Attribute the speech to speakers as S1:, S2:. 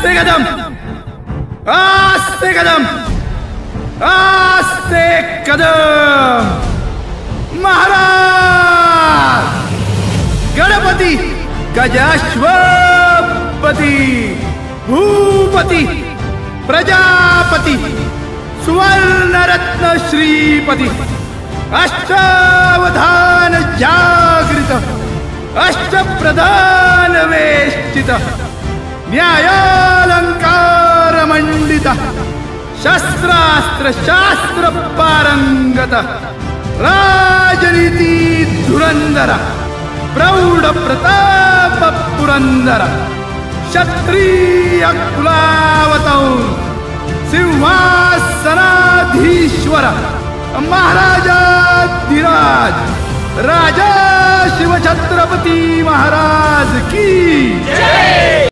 S1: आस्ते कदम, आस्ते कदम, आस्ते कदम। महाराज गणपती गजाश्वपती भूपती प्रजापती सुवर्णरत्न श्रीपती अष्टावधान जागृत अष्टप्रधान वेष्टित न्यायालंकार मंडित शस्त्रास्त्र शास्त्र पारंगत राजनीती धुरंधर प्रौढ प्रताप पुरंदर क्षत्रिय कुलावतौर सिंहासनाधीश्वर महाराजाधिराज राजा शिवछत्रपती महाराज की